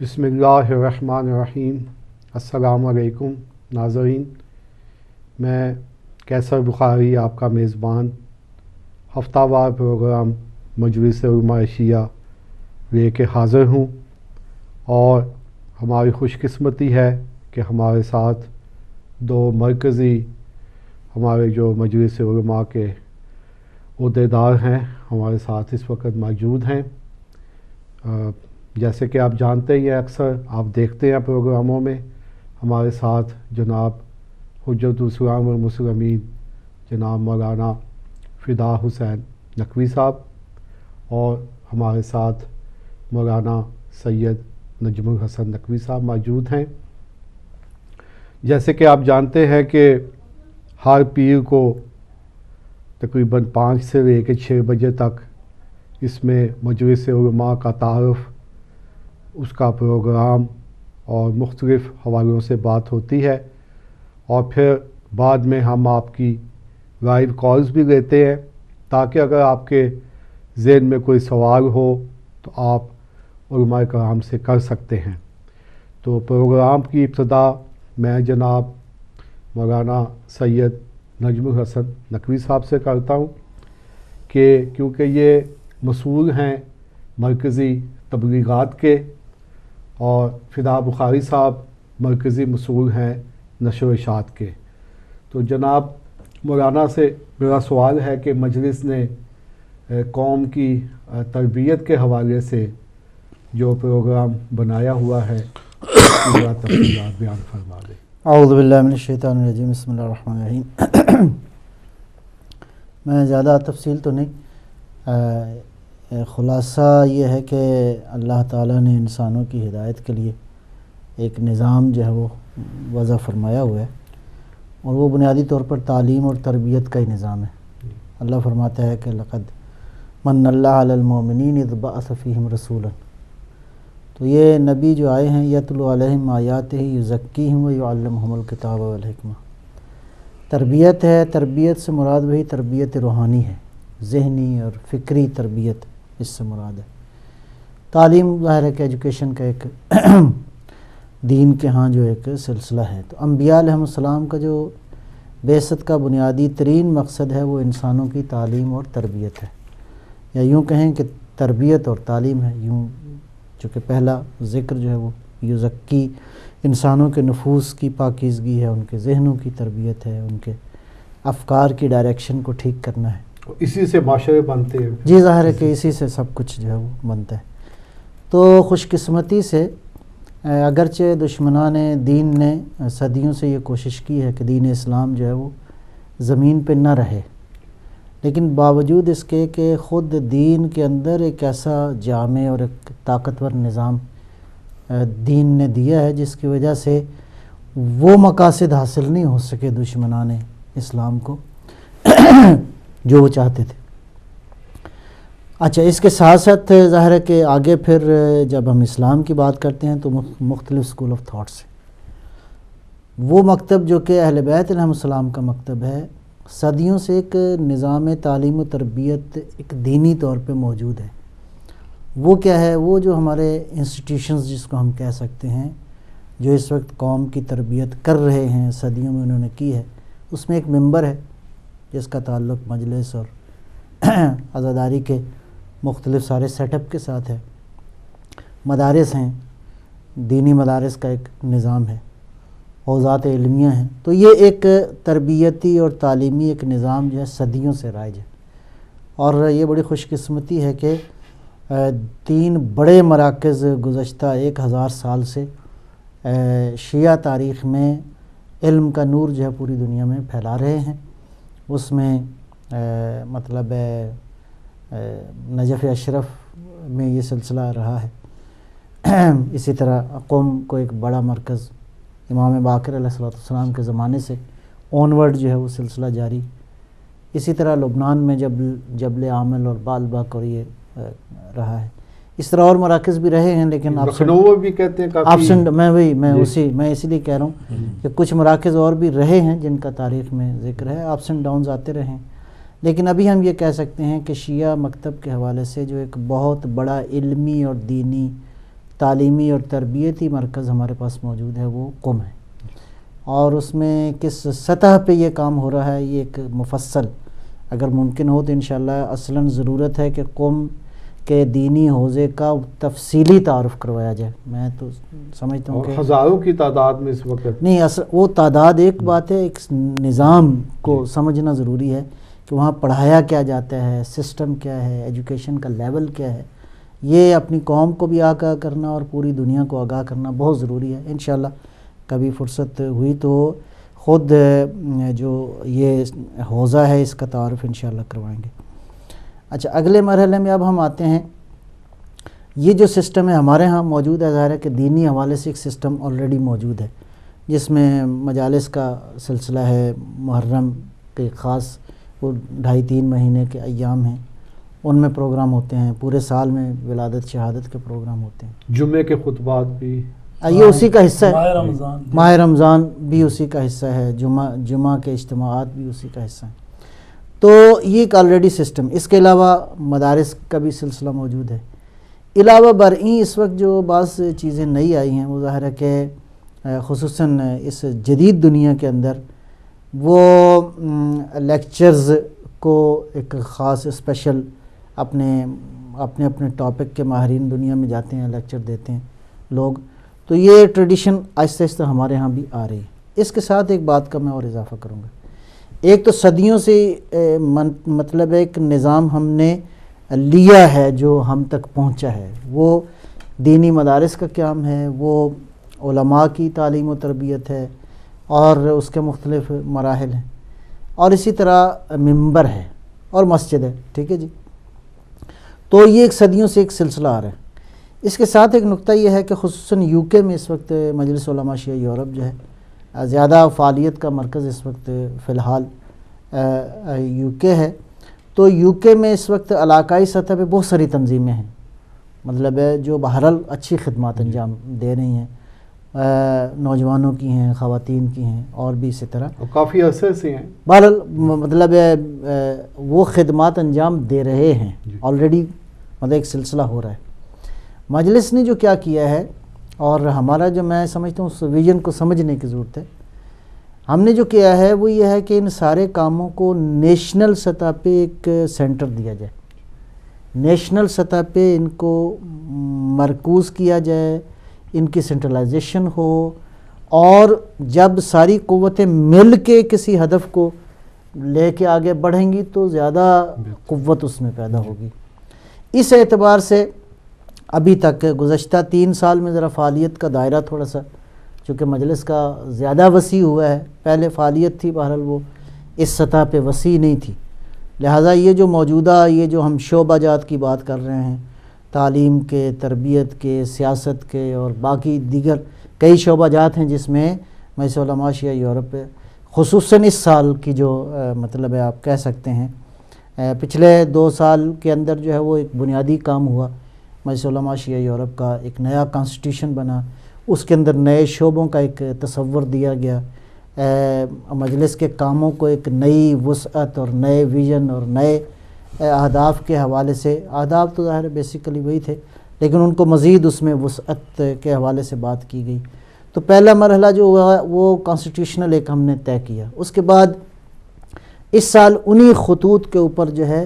بسم اللہ الرحمن الرحیم۔ السلام علیکم ناظرین، میں کیسر بخاری آپ کا میزبان ہفتہ وار پروگرام مجلس علماء شیعہ لے کے حاضر ہوں، اور ہماری خوش قسمتی ہے کہ ہمارے ساتھ دو مرکزی ہمارے جو مجلس علماء کے عہدیدار ہیں ہمارے ساتھ اس وقت موجود ہیں۔ جیسے کہ آپ جانتے ہی ہیں، اکثر آپ دیکھتے ہیں پروگراموں میں ہمارے ساتھ جناب حجت الاسلام والمسلمین جناب مولانا فدا حسین نقوی صاحب، اور ہمارے ساتھ مولانا سید نجم الحسن نقوی صاحب موجود ہیں۔ جیسے کہ آپ جانتے ہیں کہ ہر پیر کو تقریباً 5 سے لے کے 6 بجے تک اس میں مجلس علماء کا تعارف، اس کا پروگرام اور مختلف حوالوں سے بات ہوتی ہے، اور پھر بعد میں ہم آپ کی لائیو کالز بھی لیتے ہیں تاکہ اگر آپ کے ذہن میں کوئی سوال ہو تو آپ علماء کرام سے کر سکتے ہیں۔ تو پروگرام کی ابتدا میں جناب مولانا سید نجم الحسن نقوی صاحب سے کرتا ہوں کہ کیونکہ یہ مسئول ہیں مرکزی تبلیغات کے، اور فدا بخاری صاحب مرکزی مسئول ہیں نشر و اشاعت کے۔ تو جناب مولانا سے میرا سوال ہے کہ مجلس نے قوم کی تربیت کے حوالے سے جو پروگرام بنایا ہوا ہے اس کی ذرا تفصیلات بیان فرما دیں۔ اعوذ باللہ من الشیطان الرجیم، بسم اللہ الرحمن الرحیم۔ میں زیادہ تفصیل تو نہیں، خلاصہ یہ ہے کہ اللہ تعالیٰ نے انسانوں کی ہدایت کے لیے ایک نظام جو ہے وہ وضع فرمایا ہوا ہے، اور وہ بنیادی طور پر تعلیم اور تربیت کا ہی نظام ہے۔ اللہ فرماتا ہے کہ لقد من اللہ علی المؤمنین اذ بعث فیہم رسولا، تو یہ نبی جو آئے ہیں یتلو علیہم آیاتہ یزکیہم ویعلمہم الکتاب والحکمہ، تربیت ہے۔ تربیت سے مراد وہی تربیت روحانی ہے، ذہنی اور فکری تربیت اس سے مراد ہے۔ تعلیم ظاہر ہے کہ ایجوکیشن کا ایک دین کے ہاں جو ایک سلسلہ ہے۔ تو انبیاء علیہ السلام کا جو بعثت کا بنیادی ترین مقصد ہے وہ انسانوں کی تعلیم اور تربیت ہے، یا یوں کہیں کہ تربیت اور تعلیم ہے، یوں چونکہ پہلا ذکر جو ہے وہ یزکی، انسانوں کے نفوس کی پاکیزگی ہے، ان کے ذہنوں کی تربیت ہے، ان کے افکار کی ڈائریکشن کو ٹھیک کرنا ہے۔ اسی سے معاشرے بنتے ہیں۔ جی ظاہر ہے کہ اسی سے سب کچھ جو ہے وہ بنتا ہے۔ تو خوش قسمتی سے اگرچہ دشمنان دین نے صدیوں سے یہ کوشش کی ہے کہ دین اسلام جو ہے وہ زمین پہ نہ رہے، لیکن باوجود اس کے کہ خود دین کے اندر ایک ایسا جامع اور ایک طاقتور نظام دین نے دیا ہے جس کی وجہ سے وہ مقاصد حاصل نہیں ہو سکے دشمنان اسلام کو جو وہ چاہتے تھے۔ اچھا، اس کے ساتھ ساتھ ظاہر ہے کہ آگے پھر جب ہم اسلام کی بات کرتے ہیں تو مختلف اسکول آف تھاٹس ہیں۔ وہ مکتب جو کہ اہل بیت علیہ السلام کا مکتب ہے، صدیوں سے ایک نظام تعلیم و تربیت ایک دینی طور پہ موجود ہے۔ وہ کیا ہے؟ وہ جو ہمارے انسٹیٹیوشنز جس کو ہم کہہ سکتے ہیں، جو اس وقت قوم کی تربیت کر رہے ہیں، صدیوں میں انہوں نے کی ہے، اس میں ایک ممبر ہے جس کا تعلق مجلس اور عزاداری کے مختلف سارے سیٹ اپ کے ساتھ ہے۔ مدارس ہیں، دینی مدارس کا ایک نظام ہے، اوزات علمیہ ہیں۔ تو یہ ایک تربیتی اور تعلیمی ایک نظام جو ہے صدیوں سے رائج ہے، اور یہ بڑی خوش قسمتی ہے کہ 3 بڑے مراکز گزشتہ 1000 سال سے شیعہ تاریخ میں علم کا نور جو ہے پوری دنیا میں پھیلا رہے ہیں۔ اس میں مطلب نجف اشرف میں یہ سلسلہ رہا ہے، اسی طرح قم کو ایک بڑا مرکز امام باقر علیہ السلام کے زمانے سے آنورڈ جو ہے وہ سلسلہ جاری، اسی طرح لبنان میں جبل عامل اور بالبک اور یہ رہا ہے۔ اس طرح اور مراکز بھی رہے ہیں، لیکن لکھنؤ بھی کہتے ہیں کافی، میں اسی لیے کہہ رہا ہوں کہ کچھ مراکز اور بھی رہے ہیں جن کا تاریخ میں ذکر ہے، اپس اینڈ ڈاؤنز آتے رہے ہیں۔ لیکن ابھی ہم یہ کہہ سکتے ہیں کہ شیعہ مکتب کے حوالے سے جو ایک بہت بڑا علمی اور دینی تعلیمی اور تربیتی مرکز ہمارے پاس موجود ہے وہ قم ہے، اور اس میں کس سطح پہ یہ کام ہو رہا ہے یہ ایک مفصل اگر ممکن ہو تو انشاءاللہ اصلاً ضرورت ہے کہ قم کے دینی حوزے کا تفصیلی تعارف کروایا جائے. میں تو سمجھتا ہوں کہ ہزاروں کی تعداد میں اس وقت نہیں، وہ تعداد ایک بات ہے، ایک نظام کو سمجھنا ضروری ہے کہ وہاں پڑھایا کیا جاتا ہے، سسٹم کیا ہے، ایجوکیشن کا لیول کیا ہے. یہ اپنی قوم کو بھی آگاہ کرنا اور پوری دنیا کو آگاہ کرنا بہت ضروری ہے. انشاءاللہ کبھی فرصت ہوئی تو خود جو یہ حوزہ ہے اس کا تعارف انشاءاللہ کروائیں گے. اچھا، اگلے مرحلے میں اب ہم آتے ہیں. یہ جو سسٹم ہے ہمارے ہاں موجود ہے، ظاہر ہے کہ دینی حوالے سے ایک سسٹم آلریڈی موجود ہے جس میں مجالس کا سلسلہ ہے. محرم کے خاص وہ 2.5-3 مہینے کے ایام ہیں، ان میں پروگرام ہوتے ہیں. پورے سال میں ولادت شہادت کے پروگرام ہوتے ہیں. جمعے کے خطبات بھی یہ اسی کا حصہ ہے. ماہ رمضان بھی اسی کا حصہ ہے. جمعہ کے اجتماعات بھی اسی کا حصہ ہیں. تو یہ ایک آلریڈی سسٹم. اس کے علاوہ مدارس کا بھی سلسلہ موجود ہے. علاوہ برئیں اس وقت جو بعض چیزیں نئی آئی ہیں وہ ظاہر ہے کہ خصوصاً اس جدید دنیا کے اندر وہ لیکچرز کو ایک خاص اسپیشل اپنے ٹاپک کے ماہرین دنیا میں جاتے ہیں، لیکچر دیتے ہیں لوگ. تو یہ ٹریڈیشن آہستہ آہستہ ہمارے ہاں بھی آ رہی ہے. اس کے ساتھ ایک بات کا میں اور اضافہ کروں گا. ایک تو صدیوں سے مطلب ایک نظام ہم نے لیا ہے جو ہم تک پہنچا ہے، وہ دینی مدارس کا قیام ہے، وہ علماء کی تعلیم و تربیت ہے اور اس کے مختلف مراحل ہیں، اور اسی طرح منبر ہے اور مسجد ہے. ٹھیک ہے جی. تو یہ ایک صدیوں سے ایک سلسلہ آ رہا ہے. اس کے ساتھ ایک نقطہ یہ ہے کہ خصوصاً یو کے میں اس وقت مجلس علماء شیعہ یورپ جو ہے زیادہ فعالیت کا مرکز اس وقت فی الحال یو کے ہے. تو یو کے میں اس وقت علاقائی سطح پہ بہت ساری تنظیمیں ہیں، مطلب ہے جو بہرحال اچھی خدمات انجام دے رہی ہیں، نوجوانوں کی ہیں، خواتین کی ہیں، اور بھی اسی طرح کافی عرصے سے ہیں. بہرحال مطلب وہ خدمات انجام دے رہے ہیں آلریڈی، مطلب ایک سلسلہ ہو رہا ہے. مجلس نے جو کیا کیا ہے، اور ہمارا جو میں سمجھتا ہوں اس ویژن کو سمجھنے کی ضرورت ہے. ہم نے جو کیا ہے وہ یہ ہے کہ ان سارے کاموں کو نیشنل سطح پہ ایک سینٹر دیا جائے، نیشنل سطح پہ ان کو مرکوز کیا جائے، ان کی سینٹرلائزیشن ہو، اور جب ساری قوتیں مل کے کسی ہدف کو لے کے آگے بڑھیں گی تو زیادہ قوت اس میں پیدا ہوگی. اس اعتبار سے ابھی تک گزشتہ 3 سال میں ذرا فعالیت کا دائرہ تھوڑا سا چونکہ مجلس کا زیادہ وسیع ہوا ہے، پہلے فعالیت تھی بہرحال وہ اس سطح پہ وسیع نہیں تھی، لہٰذا یہ جو موجودہ یہ جو ہم شعبہ جات کی بات کر رہے ہیں، تعلیم کے، تربیت کے، سیاست کے اور باقی دیگر کئی شعبہ جات ہیں جس میں مجلس علماء شیعہ یورپ خصوصاً اس سال کی جو مطلب ہے آپ کہہ سکتے ہیں پچھلے 2 سال کے اندر جو ہے وہ ایک بنیادی کام ہوا. مجلس علماء شیعہ یورپ کا ایک نیا کانسٹیٹیوشن بنا، اس کے اندر نئے شعبوں کا ایک تصور دیا گیا، مجلس کے کاموں کو ایک نئی وسعت اور نئے ویژن اور نئے اہداف کے حوالے سے، اہداف تو ظاہر بیسیکلی وہی تھے لیکن ان کو مزید اس میں وسعت کے حوالے سے بات کی گئی. تو پہلا مرحلہ جو ہوا وہ کانسٹیٹیوشنل ایک ہم نے طے کیا. اس کے بعد اس سال انہی خطوط کے اوپر جو ہے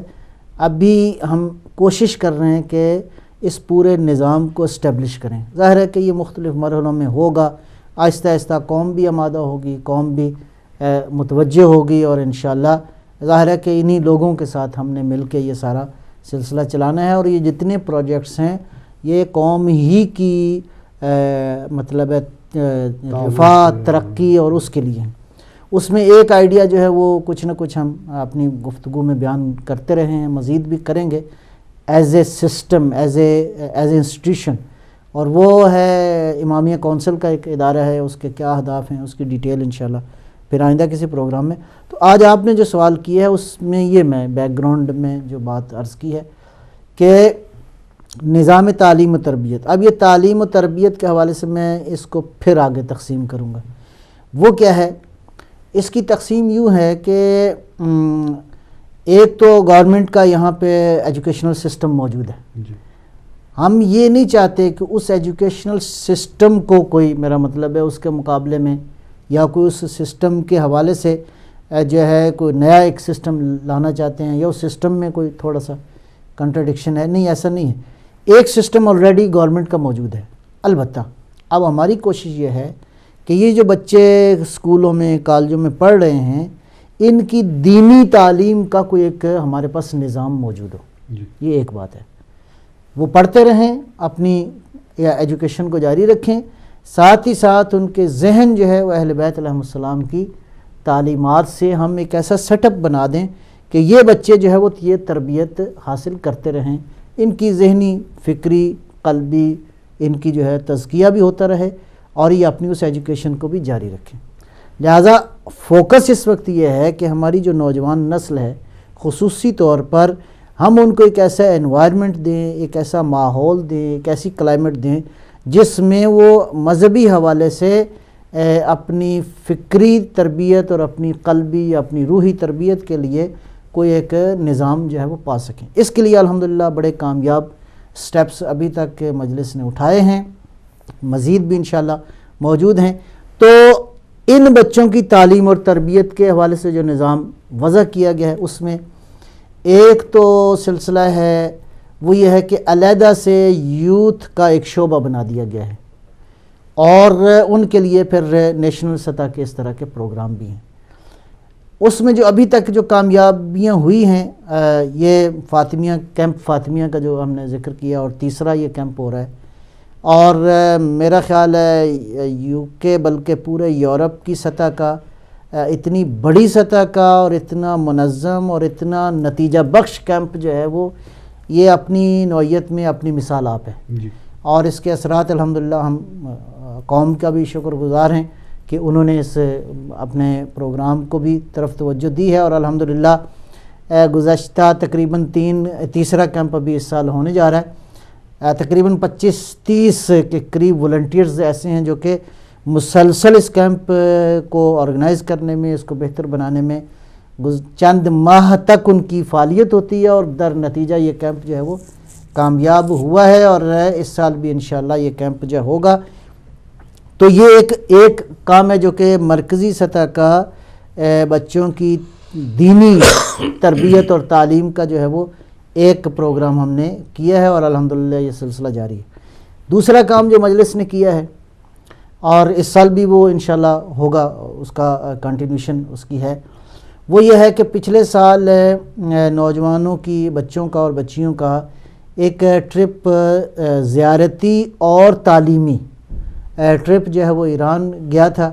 ابھی ہم کوشش کر رہے ہیں کہ اس پورے نظام کو اسٹیبلش کریں. ظاہر ہے کہ یہ مختلف مرحلوں میں ہوگا، آہستہ آہستہ قوم بھی آمادہ ہوگی، قوم بھی متوجہ ہوگی، اور انشاءاللہ ظاہر ہے کہ انہی لوگوں کے ساتھ ہم نے مل کے یہ سارا سلسلہ چلانا ہے. اور یہ جتنے پروجیکٹس ہیں یہ قوم ہی کی مطلب رفاع، ترقی اور اس کے لیے ہیں. اس میں ایک آئیڈیا جو ہے وہ کچھ نہ کچھ ہم اپنی گفتگو میں بیان کرتے رہے ہیں، مزید بھی کریں گے as a system, as a institution, اور وہ ہے امامیہ کونسل کا ایک ادارہ ہے، اس کے کیا اہداف ہیں اس کی ڈیٹیل انشاءاللہ پھر آئندہ کسی پروگرام میں. تو آج آپ نے جو سوال کیا ہے اس میں یہ میں بیک گراؤنڈ میں جو بات عرض کی ہے کہ نظام تعلیم و تربیت. اب یہ تعلیم و تربیت کے حوالے سے میں اس کو پھر آگے تقسیم کروں گا. وہ کیا ہے؟ اس کی تقسیم یوں ہے کہ ایک تو گورنمنٹ کا یہاں پہ ایجوکیشنل سسٹم موجود ہے. ہم یہ نہیں چاہتے کہ اس ایجوکیشنل سسٹم کو کوئی، میرا مطلب ہے اس کے مقابلے میں یا کوئی اس سسٹم کے حوالے سے جو ہے کوئی نیا ایک سسٹم لانا چاہتے ہیں یا اس سسٹم میں کوئی تھوڑا سا کنٹرڈکشن ہے، نہیں ایسا نہیں ہے. ایک سسٹم آلریڈی گورنمنٹ کا موجود ہے. البتہ اب ہماری کوشش یہ ہے کہ یہ جو بچے اسکولوں میں کالجوں میں پڑھ رہے ہیں ان کی دینی تعلیم کا کوئی ایک ہمارے پاس نظام موجود ہو. یہ ایک بات ہے. وہ پڑھتے رہیں، اپنی ایجوکیشن کو جاری رکھیں، ساتھ ہی ساتھ ان کے ذہن جو ہے وہ اہل بیت علیہ السلام کی تعلیمات سے ہم ایک ایسا سیٹ اپ بنا دیں کہ یہ بچے جو ہے وہ یہ تربیت حاصل کرتے رہیں، ان کی ذہنی، فکری، قلبی ان کی جو ہے تزکیہ بھی ہوتا رہے اور یہ اپنی اس ایجوکیشن کو بھی جاری رکھیں. لہٰذا فوکس اس وقت یہ ہے کہ ہماری جو نوجوان نسل ہے خصوصی طور پر ہم ان کو ایک ایسا انوائرمنٹ دیں، ایک ایسا ماحول دیں، ایک ایسی کلائمیٹ دیں جس میں وہ مذہبی حوالے سے اپنی فکری تربیت اور اپنی قلبی، اپنی روحی تربیت کے لیے کوئی ایک نظام جو ہے وہ پا سکیں. اس کے لیے الحمدللہ بڑے کامیاب سٹیپس ابھی تک مجلس نے اٹھائے ہیں، مزید بھی انشاءاللہ موجود ہیں. تو ان بچوں کی تعلیم اور تربیت کے حوالے سے جو نظام وضع کیا گیا ہے اس میں ایک تو سلسلہ ہے وہ یہ ہے کہ علیحدہ سے یوتھ کا ایک شعبہ بنا دیا گیا ہے اور ان کے لیے پھر نیشنل سطح کے اس طرح کے پروگرام بھی ہیں. اس میں جو ابھی تک جو کامیابیاں ہوئی ہیں یہ فاطمیہ کیمپ فاطمیہ کا جو ہم نے ذکر کیا اور تیسرا یہ کیمپ ہو رہا ہے اور میرا خیال ہے یو کے بلکہ پورے یورپ کی سطح کا اتنی بڑی سطح کا اور اتنا منظم اور اتنا نتیجہ بخش کیمپ جو ہے وہ یہ اپنی نوعیت میں اپنی مثال آپ ہے جی. اور اس کے اثرات الحمدللہ ہم قوم کا بھی شکر گزار ہیں کہ انہوں نے اس اپنے پروگرام کو بھی طرف توجہ دی ہے اور الحمدللہ گزشتہ تقریباً تیسرا کیمپ ابھی اس سال ہونے جا رہا ہے. تقریباً 25-30 کے قریب والنٹیئرز ایسے ہیں جو کہ مسلسل اس کیمپ کو آرگنائز کرنے میں، اس کو بہتر بنانے میں چند ماہ تک ان کی فعالیت ہوتی ہے اور در نتیجہ یہ کیمپ جو ہے وہ کامیاب ہوا ہے اور اس سال بھی انشاءاللہ یہ کیمپ جو ہوگا. تو یہ ایک کام ہے جو کہ مرکزی سطح کا بچوں کی دینی تربیت اور تعلیم کا جو ہے وہ ایک پروگرام ہم نے کیا ہے اور الحمدللہ یہ سلسلہ جاری ہے. دوسرا کام جو مجلس نے کیا ہے اور اس سال بھی وہ انشاءاللہ ہوگا، اس کا کنٹینیوشن اس کی ہے، وہ یہ ہے کہ پچھلے سال نوجوانوں کی، بچوں کا اور بچیوں کا ایک ٹرپ زیارتی اور تعلیمی ٹرپ جو ہے وہ ایران گیا تھا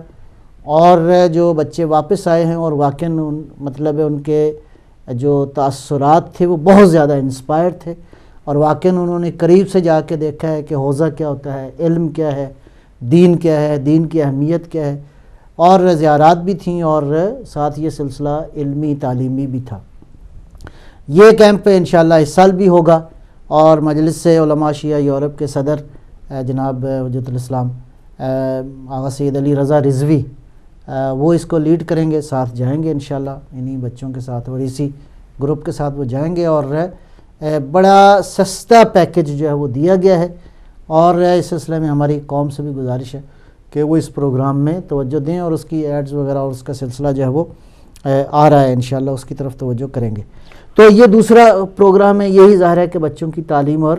اور جو بچے واپس آئے ہیں اور واقعاً مطلب ہے ان کے جو تاثرات تھے وہ بہت زیادہ انسپائر تھے اور واقعاً انہوں نے قریب سے جا کے دیکھا ہے کہ حوزہ کیا ہوتا ہے، علم کیا ہے، دین کیا ہے، دین کی اہمیت کیا ہے اور زیارات بھی تھیں اور ساتھ یہ سلسلہ علمی تعلیمی بھی تھا. یہ کیمپ انشاءاللہ اس سال بھی ہوگا اور مجلس علماء شیعہ یورپ کے صدر جناب حجت الاسلام آغا سید علی رضا رضوی وہ اس کو لیڈ کریں گے، ساتھ جائیں گے انشاءاللہ انہی بچوں کے ساتھ اور اسی گروپ کے ساتھ وہ جائیں گے اور بڑا سستا پیکج جو ہے وہ دیا گیا ہے اور اس سلسلے میں ہماری قوم سے بھی گزارش ہے کہ وہ اس پروگرام میں توجہ دیں اور اس کی ایڈز وغیرہ اور اس کا سلسلہ جو ہے وہ آ رہا ہے انشاءاللہ اس کی طرف توجہ کریں گے. تو یہ دوسرا پروگرام ہے. یہی ظاہر ہے کہ بچوں کی تعلیم اور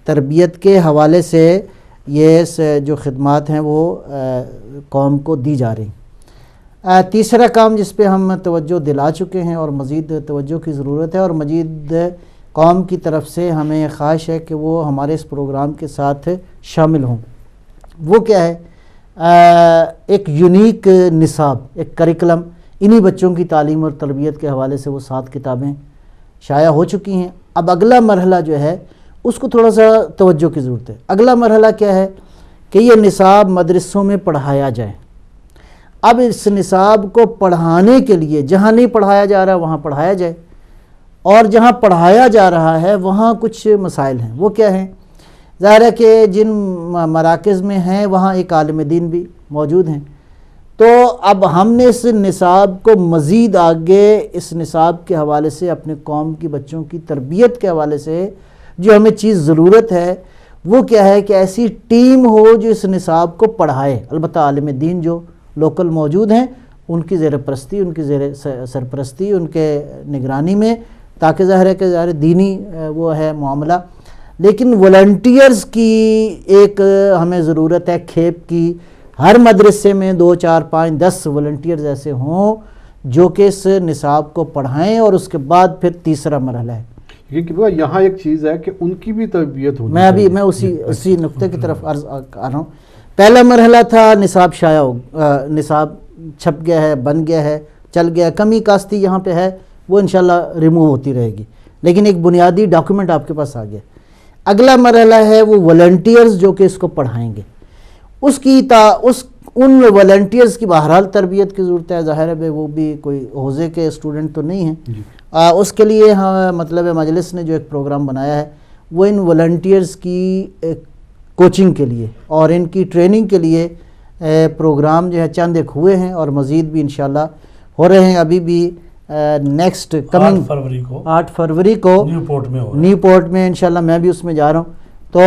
تربیت کے حوالے سے یہ جو خدمات ہیں وہ قوم کو دی جا رہی ہیں. تیسرا کام جس پہ ہم توجہ دلا چکے ہیں اور مزید توجہ کی ضرورت ہے اور مزید قوم کی طرف سے ہمیں خواہش ہے کہ وہ ہمارے اس پروگرام کے ساتھ شامل ہوں، وہ کیا ہے؟ ایک یونیک نصاب، ایک کریکلم انہی بچوں کی تعلیم اور تربیت کے حوالے سے وہ 7 کتابیں شائع ہو چکی ہیں. اب اگلا مرحلہ جو ہے اس کو تھوڑا سا توجہ کی ضرورت ہے. اگلا مرحلہ کیا ہے کہ یہ نصاب مدرسوں میں پڑھایا جائے. اب اس نصاب کو پڑھانے کے لیے جہاں نہیں پڑھایا جا رہا وہاں پڑھایا جائے اور جہاں پڑھایا جا رہا ہے وہاں کچھ مسائل ہیں. وہ کیا ہیں؟ ظاہر ہے کہ جن مراکز میں ہیں وہاں ایک عالم دین بھی موجود ہیں. تو اب ہم نے اس نصاب کو مزید آگے اس نصاب کے حوالے سے اپنے قوم کی بچوں کی تربیت کے حوالے سے جو ہمیں چیز ضرورت ہے وہ کیا ہے کہ ایسی ٹیم ہو جو اس نصاب کو پڑھائے. البتہ عالم دین جو لوکل موجود ہیں ان کی زیر پرستی، ان کی زیر سرپرستی، ان کے نگرانی میں، تاکہ ظاہر ہے کہ ظاہر دینی وہ ہے معاملہ. لیکن والنٹیئرز کی ایک ہمیں ضرورت ہے کھیپ کی. ہر مدرسے میں 2 4 5 10 والنٹیئرز ایسے ہوں جو کہ اس نصاب کو پڑھائیں. اور اس کے بعد پھر تیسرا مرحلہ ہے، کیونکہ یہاں ایک چیز ہے کہ ان کی بھی تربیت ہونی میں اسی نقطے کی طرف عرض کر رہا ہوں. پہلا مرحلہ تھا نصاب شائع ہو، نصاب چھپ گیا ہے، بن گیا ہے، چل گیا، کمی کاستی یہاں پہ ہے، وہ انشاءاللہ ریموو ہوتی رہے گی، لیکن ایک بنیادی ڈاکیومنٹ آپ کے پاس آ گیا. اگلا مرحلہ ہے وہ والنٹیئرز جو کہ اس کو پڑھائیں گے. ان والنٹیئرز کی بہرحال تربیت کی ضرورت ہے. ظاہر ہے وہ بھی کوئی حوزے کے اسٹوڈنٹ تو نہیں ہیں. اس کے لیے مطلب مجلس نے جو ایک پروگرام بنایا ہے وہ ان والنٹیئرز کی کوچنگ کے لیے اور ان کی ٹریننگ کے لیے پروگرام جو ہے چند ایک ہوئے ہیں اور مزید بھی انشاءاللہ ہو رہے ہیں. ابھی بھی نیکسٹ کمنگ 8 فروری کو نیو پورٹ میں انشاءاللہ میں بھی اس میں جا رہا ہوں. تو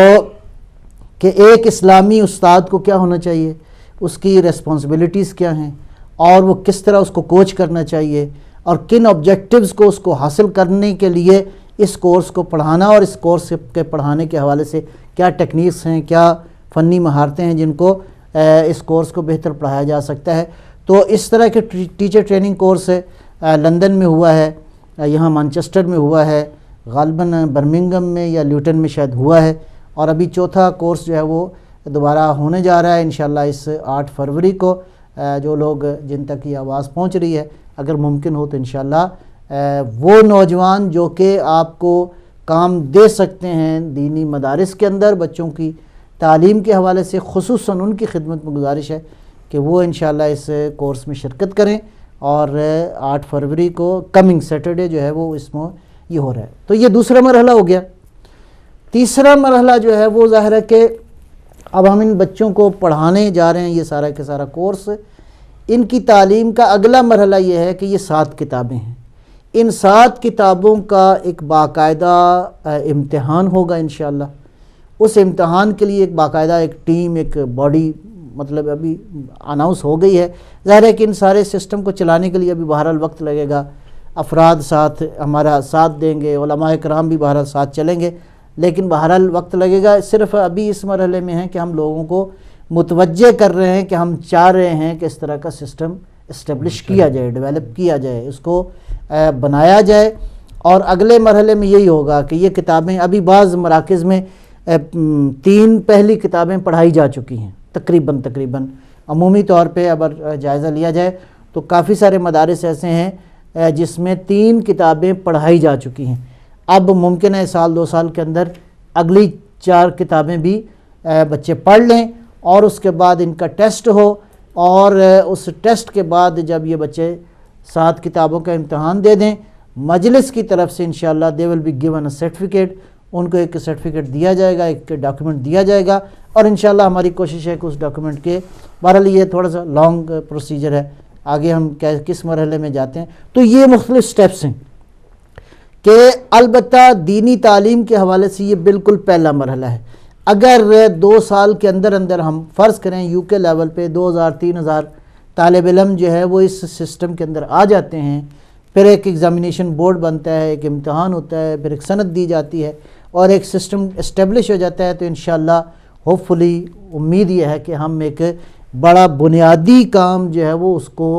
کہ ایک اسلامی استاد کو کیا ہونا چاہیے، اس کی ریسپانسبلٹیز کیا ہیں، اور وہ کس طرح اس کو کوچ کرنا چاہیے، اور کن آبجیکٹیوز کو اس کو حاصل کرنے کے لیے اس کورس کو پڑھانا، اور اس کورس کے پڑھانے کے حوالے سے کیا ٹیکنیکس ہیں، کیا فنی مہارتیں ہیں جن کو اس کورس کو بہتر پڑھایا جا سکتا ہے. تو اس طرح کے ٹیچر ٹریننگ کورس لندن میں ہوا ہے، یہاں مانچسٹر میں ہوا ہے، غالباً برمنگم میں یا لیوٹن میں شاید ہوا ہے، اور ابھی چوتھا کورس جو ہے وہ دوبارہ ہونے جا رہا ہے انشاءاللہ اس 8 فروری کو. جو لوگ جن تک یہ آواز پہنچ رہی ہے اگر ممکن ہو تو انشاءاللہ وہ نوجوان جو کہ آپ کو کام دے سکتے ہیں دینی مدارس کے اندر بچوں کی تعلیم کے حوالے سے، خصوصاً ان کی خدمت میں گزارش ہے کہ وہ انشاءاللہ اس کورس میں شرکت کریں. اور 8 فروری کو کمنگ سیٹرڈے جو ہے وہ اس میں یہ ہو رہا ہے. تو یہ دوسرا مرحلہ ہو گیا. تیسرا مرحلہ جو ہے وہ ظاہر ہے کہ اب ہم ان بچوں کو پڑھانے جا رہے ہیں یہ سارا کے سارا کورس. ان کی تعلیم کا اگلا مرحلہ یہ ہے کہ یہ 7 کتابیں ہیں. ان 7 کتابوں کا ایک باقاعدہ امتحان ہوگا انشاءاللہ. اس امتحان کے لیے ایک باقاعدہ ایک ٹیم، ایک باڈی مطلب ابھی اناؤنس ہو گئی ہے. ظاہر ہے کہ ان سارے سسٹم کو چلانے کے لیے ابھی بہرحال وقت لگے گا. افراد ساتھ ہمارا ساتھ دیں گے، علماء کرام بھی بہرحال ساتھ چلیں گے، لیکن بہرحال وقت لگے گا. صرف ابھی اس مرحلے میں ہیں کہ ہم لوگوں کو متوجہ کر رہے ہیں کہ ہم چاہ رہے ہیں کہ اس طرح کا سسٹم اسٹیبلش کیا جائے، ڈیولپ کیا جائے، اس کو بنایا جائے. اور اگلے مرحلے میں یہی ہوگا کہ یہ کتابیں ابھی بعض مراکز میں 3 پہلی کتابیں پڑھائی جا چکی ہیں تقریباً عمومی طور پہ. اگر جائزہ لیا جائے تو کافی سارے مدارس ایسے ہیں جس میں 3 کتابیں پڑھائی جا چکی ہیں. اب ممکن ہے 1-2 سال کے اندر اگلی 4 کتابیں بھی بچے پڑھ لیں، اور اس کے بعد ان کا ٹیسٹ ہو، اور اس ٹیسٹ کے بعد جب یہ بچے 7 کتابوں کا امتحان دے دیں مجلس کی طرف سے انشاءاللہ they will be given a certificate. ان کو ایک سرٹیفکیٹ دیا جائے گا، ایک ڈاکیومنٹ دیا جائے گا. اور انشاءاللہ ہماری کوشش ہے کہ اس ڈاکیومنٹ کے بہرحال یہ تھوڑا سا لانگ پروسیجر ہے، آگے ہم کس مرحلے میں جاتے ہیں. تو یہ مختلف سٹیپس ہیں کہ البتہ دینی تعلیم کے حوالے سے یہ بالکل پہلا مرحلہ ہے. اگر 2 سال کے اندر ہم فرض کریں یو کے لیول پہ 2000-3000 طالب علم جو ہے وہ اس سسٹم کے اندر آ جاتے ہیں، پھر ایک ایگزامینیشن بورڈ بنتا ہے، ایک امتحان ہوتا ہے، پھر ایک سند دی جاتی ہے، اور ایک سسٹم اسٹیبلش ہو جاتا ہے، تو انشاءاللہ ہوپ فلی امید یہ ہے کہ ہم ایک بڑا بنیادی کام جو ہے وہ اس کو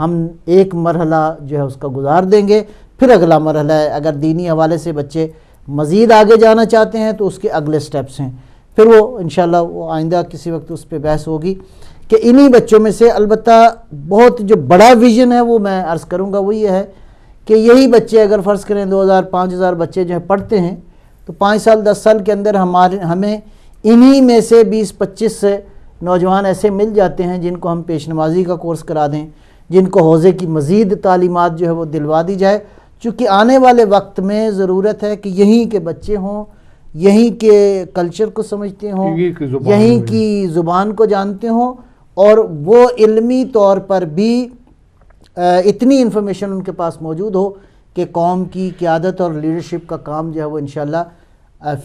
ہم ایک مرحلہ جو ہے اس کا گزار دیں گے. پھر اگلا مرحلہ ہے اگر دینی حوالے سے بچے مزید آگے جانا چاہتے ہیں تو اس کے اگلے سٹیپس ہیں. پھر وہ انشاءاللہ وہ آئندہ کسی وقت اس پہ بحث ہوگی کہ انہی بچوں میں سے البتہ بہت جو بڑا ویژن ہے وہ میں عرض کروں گا وہ یہ ہے کہ یہی بچے اگر فرض کریں 2000-5000 بچے جو ہیں پڑھتے ہیں تو 5 سال 10 سال کے اندر ہمیں انہی میں سے 20-25 نوجوان ایسے مل جاتے ہیں جن کو ہم پیش نمازی کا کورس کرا دیں، جن کو حوزے کی مزید تعلیمات جو ہے وہ دلوا دی جائے. چونکہ آنے والے وقت میں ضرورت ہے کہ یہیں کے بچے ہوں، یہیں کے کلچر کو سمجھتے ہوں، یہیں کی زبان کو جانتے ہوں، اور وہ علمی طور پر بھی اتنی انفارمیشن ان کے پاس موجود ہو کہ قوم کی قیادت اور لیڈرشپ کا کام جو ہے وہ انشاءاللہ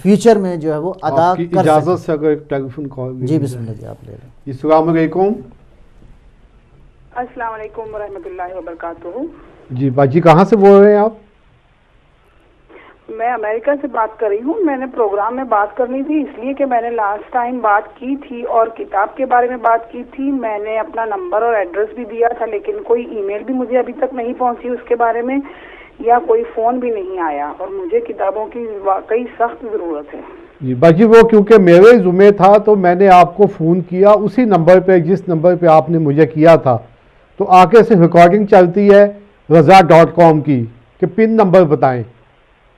فیوچر میں جو ہے وہ ادا آپ کی کر اجازت سے اگر ایک ٹیلیفون کال جی بسم اللہ جی آپ لے لیں. السلام علیکم. السلام علیکم ورحمۃ اللہ وبرکاتہ. جی باجی کہاں سے بول رہے ہیں آپ؟ میں امریکہ سے بات کر رہی ہوں. میں نے پروگرام میں بات کرنی تھی اس لیے کہ میں نے لاسٹ ٹائم بات کی تھی اور کتاب کے بارے میں بات کی تھی. میں نے اپنا نمبر اور ایڈریس بھی دیا تھا لیکن کوئی ای میل بھی مجھے ابھی تک نہیں پہنچی اس کے بارے میں یا کوئی فون بھی نہیں آیا اور مجھے کتابوں کی واقعی سخت ضرورت ہے. جی باجی وہ کیونکہ میرے ذمہ تھا تو میں نے آپ کو فون کیا اسی نمبر پہ جس نمبر پہ آپ نے مجھے کیا تھا. تو آگے سے ریکارڈنگ چلتی ہے رضا.com کی کہ پن نمبر بتائیں.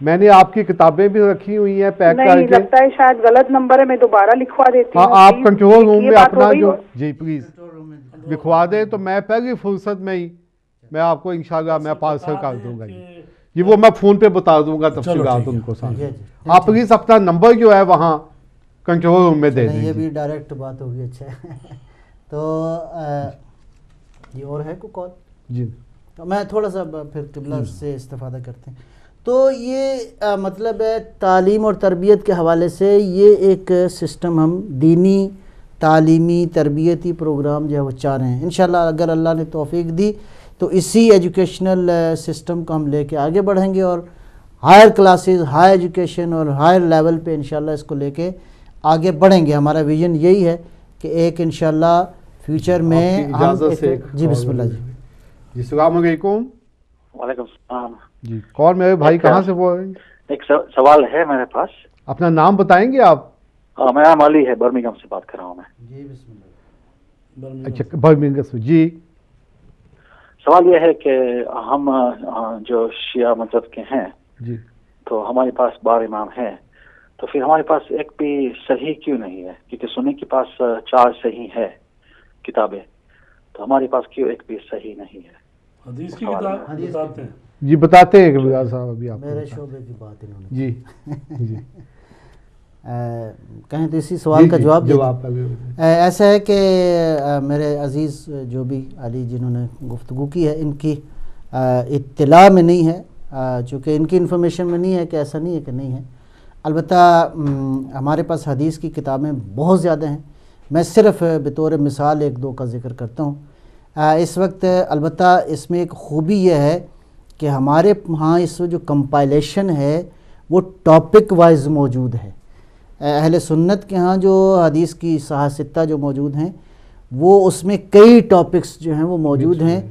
میں نے آپ کی کتابیں بھی رکھی ہوئی ہیں پیک کر نہیں کے. لگتا ہے شاید غلط نمبر ہے. میں دوبارہ لکھوا دیتی ہاں ہوں. آپ Please. کنٹرول روم یہ میں بات ہو اپنا گئی جو جی پلیز لکھوا دیں تو میں پہلی فرصت میں ہی میں آپ کو انشاءاللہ میں پارسل کر دوں گا. جی وہ میں فون پہ بتا دوں گا تفصیلات ان کو ساتھ. آپ پلیز اپنا نمبر جو ہے وہاں کنٹرول روم میں دے دیں. یہ بھی ڈائریکٹ بات ہوگی. اچھا تو یہ اور ہے کوئی کال؟ جی میں تھوڑا سا پھر قبلہ سے استفادہ کرتے ہیں. تو یہ مطلب ہے تعلیم اور تربیت کے حوالے سے یہ ایک سسٹم ہم دینی تعلیمی تربیتی پروگرام جو ہے وہ چاہ رہے ہیں. انشاءاللہ اگر اللہ نے توفیق دی تو اسی ایجوکیشنل سسٹم کو ہم لے کے آگے بڑھیں گے اور ہائر کلاسز ہائی ایجوکیشن اور ہائر لیول پہ انشاءاللہ اس کو لے کے آگے بڑھیں گے. ہمارا ویژن یہی ہے کہ ایک انشاءاللہ فیوچر میں جی بسم اللہ جی. جی السلام علیکم. وعلیکم السلام. جی کون میرے بھائی کہاں سے بول رہے ہیں؟ ایک سوال ہے میرے پاس. اپنا نام بتائیں گے آپ؟ میرا نام علی ہے, برمنگھم سے بات کر رہا ہوں میں. جی بسم اللہ. اچھا برمنگھم سے. جی سوال یہ ہے کہ ہم جو شیعہ مذہب کے ہیں جی تو ہمارے پاس 12 امام ہیں, تو پھر ہمارے پاس ایک بھی صحیح کیوں نہیں ہے؟ کیونکہ سنی کے پاس 4 صحیح ہے کتابیں, تو ہمارے پاس کیوں ایک بھی صحیح نہیں ہے؟ حدیث کی کتاب بتاتے ہیں. جی بتاتے ہیں کہ صاحب ابھی آپ میرے شعبے کی بات انہوں نے جی جی کہیں تو اسی سوال کا جواب دے جواب ایسا ہے کہ میرے عزیز جو بھی علی جنہوں نے گفتگو کی ہے ان کی اطلاع میں نہیں ہے, چونکہ ان کی انفارمیشن میں نہیں ہے کہ ایسا نہیں ہے کہ نہیں ہے. البتہ ہمارے پاس حدیث کی کتابیں بہت زیادہ ہیں. میں صرف بطور مثال 1-2 کا ذکر کرتا ہوں اس وقت. البتہ اس میں ایک خوبی یہ ہے کہ ہمارے ہاں اس جو کمپائلیشن ہے وہ ٹاپک وائز موجود ہے. اہل سنت کے ہاں جو حدیث کی صحاح ستہ جو موجود ہیں وہ اس میں کئی ٹاپکس جو ہیں وہ موجود ہیں.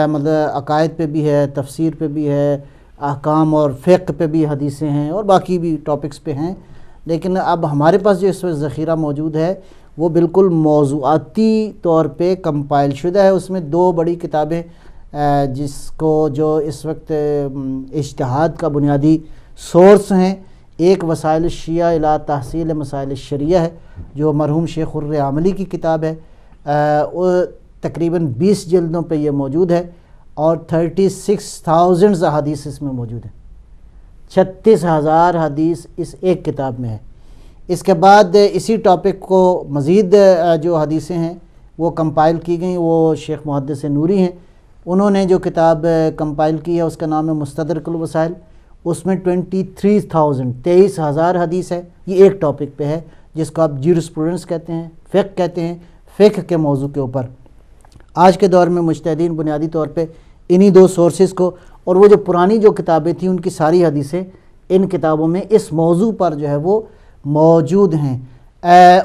مطلب عقائد پہ بھی ہے, تفسیر پہ بھی ہے, احکام اور فقہ پہ بھی حدیثیں ہیں اور باقی بھی ٹاپکس پہ ہیں. لیکن اب ہمارے پاس جو اس وقت ذخیرہ موجود ہے وہ بالکل موضوعاتی طور پہ کمپائل شدہ ہے. اس میں 2 بڑی کتابیں جس کو جو اس وقت اجتہاد کا بنیادی سورس ہیں, ایک وسائل الشیعہ الی تحصیل مسائل الشریعہ ہے جو مرحوم شیخ الرعاملی کی کتاب ہے. وہ تقریباً 20 جلدوں پہ یہ موجود ہے اور 36,000 احادیث اس میں موجود ہیں. 36,000 حدیث اس ایک کتاب میں ہے. اس کے بعد اسی ٹاپک کو مزید جو حدیثیں ہیں وہ کمپائل کی گئیں. وہ شیخ محدث نوری ہیں, انہوں نے جو کتاب کمپائل کی ہے اس کا نام ہے مستدرک الوسائل. اس میں 23,000 حدیث ہے. یہ ایک ٹاپک پہ ہے جس کو آپ جیورسپروڈنس کہتے ہیں, فقہ کہتے ہیں, فقہ کے موضوع کے اوپر. آج کے دور میں مجتہدین بنیادی طور پہ انہی 2 سورسز کو, اور وہ جو پرانی جو کتابیں تھیں ان کی ساری حدیثیں ان کتابوں میں اس موضوع پر جو ہے وہ موجود ہیں.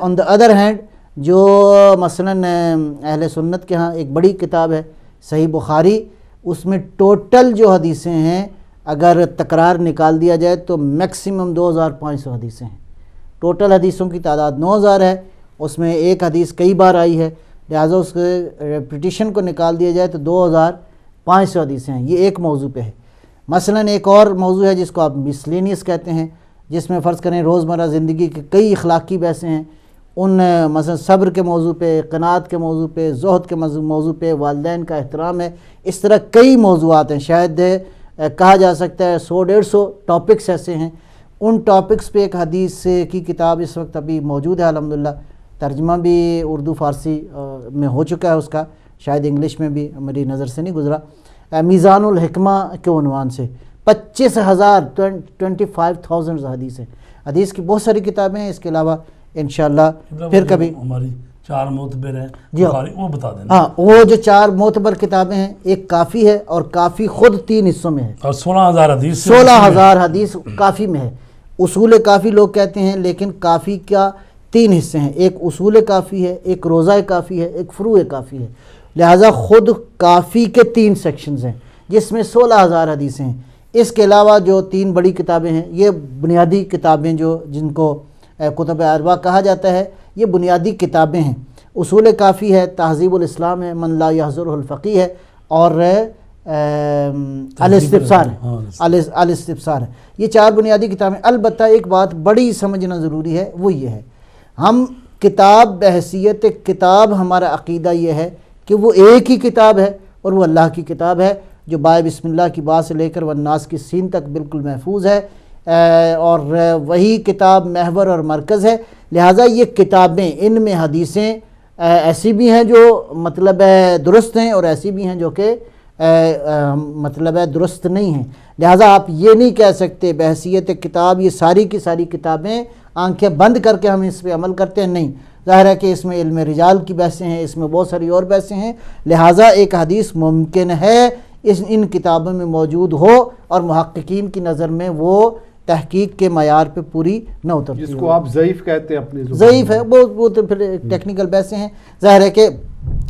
آن دا ادر ہینڈ جو مثلاً اہل سنت کے ہاں ایک بڑی کتاب ہے صحیح بخاری, اس میں ٹوٹل جو حدیثیں ہیں اگر تکرار نکال دیا جائے تو میکسیمم 2,500 حدیثیں ہیں. ٹوٹل حدیثوں کی تعداد 9,000 ہے, اس میں ایک حدیث کئی بار آئی ہے, لہٰذا اس کے ریپیٹیشن کو نکال دیا جائے تو 2,500 حدیثیں ہیں. یہ ایک موضوع پہ ہے. مثلاً ایک اور موضوع ہے جس کو آپ مسلینیس کہتے ہیں, جس میں فرض کریں روزمرہ زندگی کے کئی اخلاقی بحثیں ہیں. ان مثلا صبر کے موضوع پہ, قناعت کے موضوع پہ, زہد کے موضوع پہ, والدین کا احترام ہے. اس طرح کئی موضوعات ہیں, شاید کہا جا سکتا ہے 100-150 ٹاپکس ایسے ہیں. ان ٹاپکس پہ ایک حدیث کی کتاب اس وقت ابھی موجود ہے الحمدللہ. ترجمہ بھی اردو فارسی میں ہو چکا ہے اس کا, شاید انگلش میں بھی میری نظر سے نہیں گزرا. میزان الحکمہ کے عنوان سے 25,000 25,000 حدیث ہیں. حدیث کی بہت ساری کتابیں ہیں، اس کے علاوہ انشاءاللہ پھر کبھی ہماری 4 معتبر ہیں جی بخاری، وہ بتا دینا۔ ہاں، وہ جو 4 معتبر کتابیں ہیں، ایک کافی ہے، اور کافی خود 3 حصوں میں ہے، اور 16,000 حدیث، 16,000 حدیث کافی میں ہے۔ اصول کافی لوگ کہتے ہیں، لیکن کافی کا 3 حصے ہیں، ایک اصول کافی ہے، ایک روضہ کافی ہے، ایک فروع کافی ہے۔ لہٰذا خود کافی کے 3 سیکشنز ہیں جس میں 16,000 حدیثیں ہیں۔ اس کے علاوہ جو 3 بڑی کتابیں ہیں، یہ بنیادی کتابیں جو جن کو کتب اربع کہا جاتا ہے، یہ بنیادی کتابیں ہیں۔ اصول کافی ہے، تہذیب الاسلام ہے، من لا یحضرہ الفقیہ ہے، اور الاستبصار ہے، الاستبصار ہے۔ یہ 4 بنیادی کتابیں۔ البتہ ایک بات بڑی سمجھنا ضروری ہے، وہ یہ ہے، ہم کتاب بحیثیت کتاب، ہمارا عقیدہ یہ ہے کہ وہ ایک ہی کتاب ہے، اور وہ اللہ کی کتاب ہے جو بائے بسم اللہ کی با سے لے کر والناس کی سین تک بالکل محفوظ ہے، اور وہی کتاب محور اور مرکز ہے۔ لہٰذا یہ کتابیں، ان میں حدیثیں ایسی بھی ہیں جو مطلب ہے درست ہیں، اور ایسی بھی ہیں جو کہ مطلب ہے درست نہیں ہیں۔ لہٰذا آپ یہ نہیں کہہ سکتے بحیثیت کتاب یہ ساری کی ساری کتابیں آنکھیں بند کر کے ہم اس پہ عمل کرتے ہیں، نہیں۔ ظاہر ہے کہ اس میں علم رجال کی بحثیں ہیں، اس میں بہت ساری اور بحثیں ہیں، لہٰذا ایک حدیث ممکن ہے ان کتابوں میں موجود ہو اور محققین کی نظر میں وہ تحقیق کے معیار پہ پوری نہ اترتی، جس کو آپ ضعیف کہتے ہیں اپنی زبان ضعیف ہے، وہ تو پھر ٹیکنیکل بحثیں ہیں۔ ظاہر ہے کہ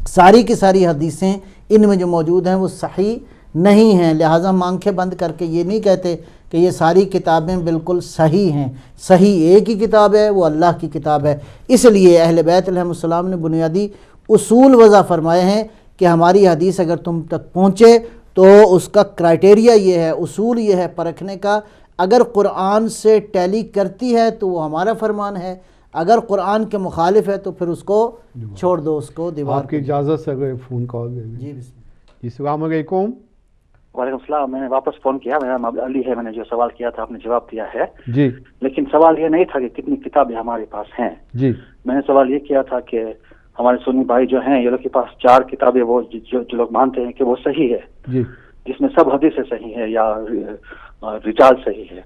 ساری کی ساری حدیثیں ان میں جو موجود ہیں وہ صحیح نہیں ہیں، لہٰذا ہم آنکھیں بند کر کے یہ نہیں کہتے کہ یہ ساری کتابیں بالکل صحیح ہیں۔ صحیح ایک ہی کتاب ہے، وہ اللہ کی کتاب ہے۔ اس لیے اہل بیت علیہ السلام نے بنیادی اصول وضع فرمائے ہیں کہ ہماری حدیث اگر تم تک پہنچے تو اس کا کرائٹیریا یہ ہے، اصول یہ ہے پرکھنے کا، اگر قرآن سے ٹیلی کرتی ہے تو وہ ہمارا فرمان ہے، اگر قرآن کے مخالف ہے تو پھر اس کو چھوڑ دو، اس کو دیوار۔ آپ کی اجازت سے اگر فون کال دیں گے۔ جی بسم اللہ۔ جی السلام علیکم۔ وعلیکم السلام، میں نے واپس فون کیا، میرا نام علی ہے، میں نے جو سوال کیا تھا آپ نے جواب دیا ہے، جی لیکن سوال یہ نہیں تھا کہ کتنی کتابیں ہمارے پاس ہیں۔ جی میں نے سوال یہ کیا تھا کہ ہمارے سنی بھائی جو ہیں یہ لوگ کے پاس 4 کتابیں وہ جو لوگ مانتے ہیں کہ وہ صحیح ہے، جی جس میں سب حدیثیں صحیح ہے یا رجال صحیح ہے،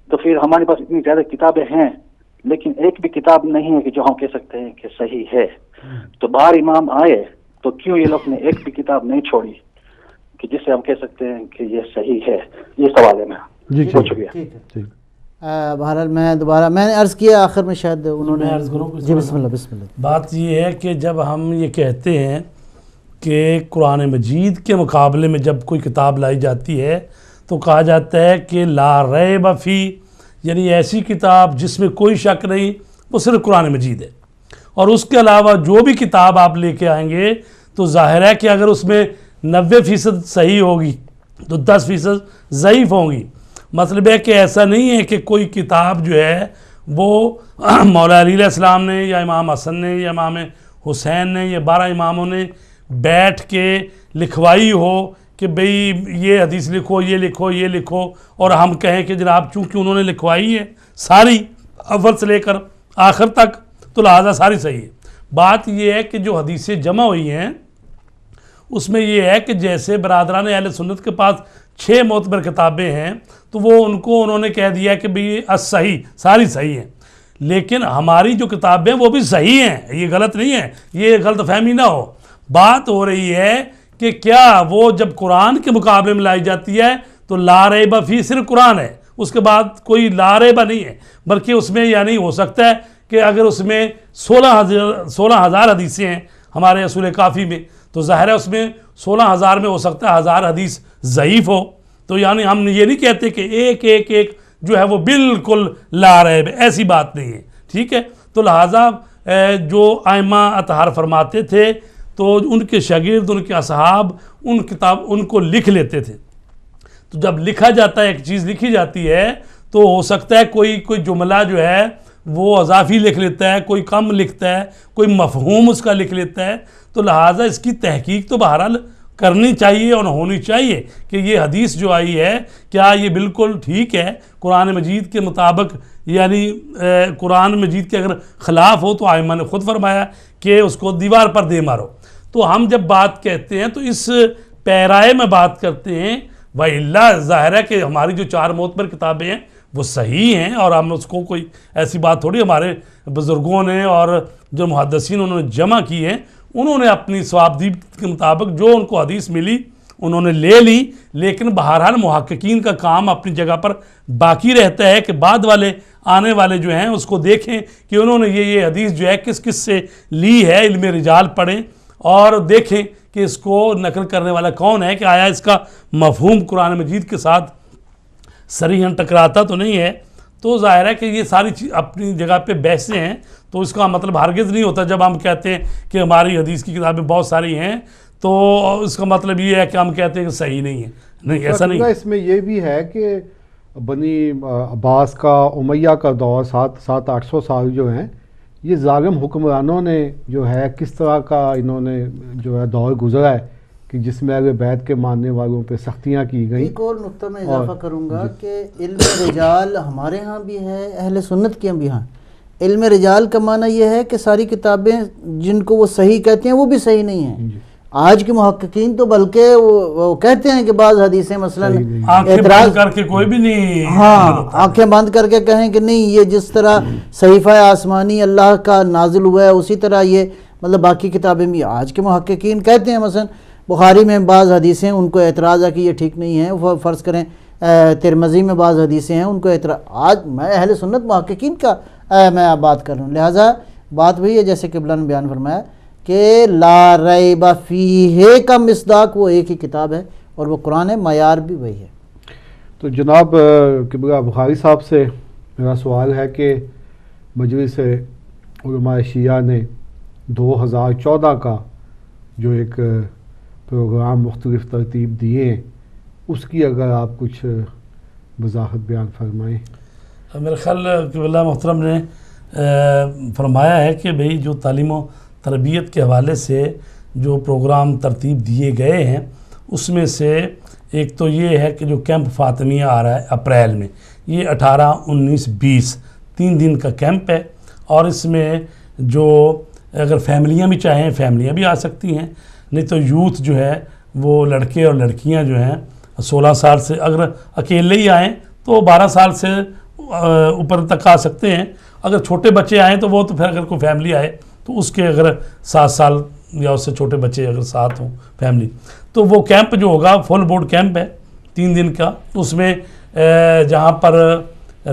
تو پھر ہمارے پاس اتنی زیادہ کتابیں ہیں لیکن ایک بھی کتاب نہیں ہے کہ جو ہم کہہ سکتے ہیں کہ صحیح ہے، تو باہر امام آئے تو کیوں یہ لوگ نے ایک بھی کتاب نہیں چھوڑی کہ جس سے ہم کہہ سکتے ہیں کہ یہ صحیح ہے؟ یہ سوال ہے میرا۔ جی بہت شکریہ۔ ٹھیک ہے۔ ٹھیک۔ بہرحال میں نے عرض کیا آخر میں، شاید انہوں نے میں عرض کروں جی بسم اللہ بسم اللہ۔ بات یہ ہے کہ جب ہم یہ کہتے ہیں کہ قرآن مجید کے مقابلے میں جب کوئی کتاب لائی جاتی ہے تو کہا جاتا ہے کہ لا ریب فی، یعنی ایسی کتاب جس میں کوئی شک نہیں، وہ صرف قرآن مجید ہے، اور اس کے علاوہ جو بھی کتاب آپ لے کے آئیں گے تو ظاہر ہے کہ اگر اس میں 90% صحیح ہوگی تو 10% ضعیف ہوں گی۔ مطلب ہے کہ ایسا نہیں ہے کہ کوئی کتاب جو ہے وہ مولا علی علیہ السلام نے یا امام حسن نے یا امام حسین نے یا 12 اماموں نے بیٹھ کے لکھوائی ہو کہ بھئی یہ حدیث لکھو، یہ لکھو، یہ لکھو، اور ہم کہیں کہ جناب چونکہ انہوں نے لکھوائی ہے ساری اول سے لے کر آخر تک تو لہٰذا ساری صحیح ہے۔ بات یہ ہے کہ جو حدیثیں جمع ہوئی ہیں اس میں یہ ہے کہ جیسے برادران اہل سنت کے پاس 6 معتبر کتابیں ہیں تو وہ انہوں نے کہہ دیا کہ بھئی صحیح ساری صحیح ہیں، لیکن ہماری جو کتابیں وہ بھی صحیح ہیں، یہ غلط نہیں ہے، یہ غلط فہمی نہ ہو۔ بات ہو رہی ہے کہ کیا وہ جب قرآن کے مقابلے میں لائی جاتی ہے تو لا ریب فی صرف قرآن ہے، اس کے بعد کوئی لا ریب نہیں ہے، بلکہ اس میں یعنی ہو سکتا ہے کہ اگر اس میں 16,000 حدیثیں ہیں ہمارے اصول کافی میں تو ظاہر ہے اس میں 16,000 میں ہو سکتا ہے 1,000 حدیث ضعیف ہو، تو یعنی ہم یہ نہیں کہتے کہ ایک جو ہے وہ بالکل لا ریب، ایسی بات نہیں ہے، ٹھیک ہے۔ تو لہٰذا جو ائمہ اطہار فرماتے تھے تو ان کے شاگرد، ان کے اصحاب ان کو لکھ لیتے تھے، تو جب لکھا جاتا ہے، ایک چیز لکھی جاتی ہے تو ہو سکتا ہے کوئی جملہ جو ہے وہ اضافی لکھ لیتا ہے، کوئی کم لکھتا ہے، کوئی مفہوم اس کا لکھ لیتا ہے، تو لہٰذا اس کی تحقیق تو بہرحال کرنی چاہیے اور ہونی چاہیے کہ یہ حدیث جو آئی ہے کیا یہ بالکل ٹھیک ہے قرآن مجید کے مطابق، یعنی قرآن مجید کے اگر خلاف ہو تو آئمہ نے خود فرمایا کہ اس کو دیوار پر دے مارو۔ تو ہم جب بات کہتے ہیں تو اس پیرائے میں بات کرتے ہیں، وَإِلَّا ظاہر ہے کہ ہماری جو 4 معتبر کتابیں ہیں وہ صحیح ہیں، اور ہم اس کو کوئی ایسی بات تھوڑی، ہمارے بزرگوں نے اور جو محدثین انہوں نے جمع کی ہیں، انہوں نے اپنی ثوابدید کے مطابق جو ان کو حدیث ملی انہوں نے لے لی، لیکن بہرحال محققین کا کام اپنی جگہ پر باقی رہتا ہے کہ بعد والے آنے والے جو ہیں اس کو دیکھیں کہ انہوں نے یہ حدیث جو ہے کس کس سے لی ہے، علم رجال پڑھیں اور دیکھیں کہ اس کو نقل کرنے والا کون ہے، کہ آیا اس کا مفہوم قرآن مجید کے ساتھ صریحاً ٹکراتا تو نہیں ہے۔ تو ظاہر ہے کہ یہ ساری چیز اپنی جگہ پہ بحثیں ہیں، تو اس کا مطلب ہرگز نہیں ہوتا جب ہم کہتے ہیں کہ ہماری حدیث کی کتابیں بہت ساری ہیں تو اس کا مطلب یہ ہے کہ ہم کہتے ہیں کہ صحیح نہیں ہے، نہیں، ایسا نہیں۔ اس میں یہ بھی ہے کہ بنی عباس کا، امیہ کا دور 700-800 سال جو ہیں، یہ ظالم حکمرانوں نے جو ہے کس طرح کا انہوں نے جو ہے دور گزرا ہے کہ جس میں اہل بیت کے ماننے والوں پہ سختیاں کی گئیں۔ ایک اور نقطہ میں اضافہ کروں گا کہ علم رجال ہمارے ہاں بھی ہے، اہل سنت کے بھی ہاں۔ علم رجال کا معنی یہ ہے کہ ساری کتابیں جن کو وہ صحیح کہتے ہیں وہ بھی صحیح نہیں ہیں۔ آج کے محققین تو بلکہ وہ کہتے ہیں کہ بعض حدیثیں مثلاً اعتراض کر کے کوئی بھی نہیں، ہاں آنکھیں بند کر کے کہیں کہ نہیں یہ جس طرح صحیفہ آسمانی اللہ کا نازل ہوا ہے اسی طرح یہ مطلب باقی کتابیں بھی۔ آج کے محققین کہتے ہیں مثلاً بخاری میں بعض حدیثیں ان کو اعتراض ہے کہ یہ ٹھیک نہیں ہے، فرض کریں ترمذی میں بعض حدیثیں ہیں ان کو اعتراض۔ آج میں اہل سنت محققین کا میں آپ بات کر رہا ہوں، لہٰذا بات وہی ہے جیسے قبلہ نے بیان فرمایا کہ لا ریب فیہ کا مصداق وہ ایک ہی کتاب ہے اور وہ قرآن ہے، معیار بھی وہی ہے۔ تو جناب قبلہ بخاری صاحب سے میرا سوال ہے کہ مجلس علماء شیعہ نے 2014 کا جو ایک پروگرام مختلف ترتیب دیے ہیں اس کی اگر آپ کچھ وضاحت بیان فرمائیں۔ میرے خیال قبلہ محترم نے فرمایا ہے کہ بھئی جو تعلیم و تربیت کے حوالے سے جو پروگرام ترتیب دیے گئے ہیں اس میں سے ایک تو یہ ہے کہ جو کیمپ فاطمیہ آ رہا ہے اپریل میں، یہ 18، 19، 20 3 دن کا کیمپ ہے، اور اس میں جو اگر فیملیاں بھی چاہیں فیملیاں بھی آ سکتی ہیں، نہیں تو یوتھ جو ہے وہ لڑکے اور لڑکیاں جو ہیں 16 سال سے، اگر اکیلے ہی آئیں تو 12 سال سے اوپر تک آ سکتے ہیں، اگر چھوٹے بچے آئیں تو وہ تو پھر اگر کوئی فیملی آئے تو اس کے اگر 7 سال یا اس سے چھوٹے بچے اگر ساتھ ہوں فیملی، تو وہ کیمپ جو ہوگا فل بورڈ کیمپ ہے 3 دن کا۔ اس میں جہاں پر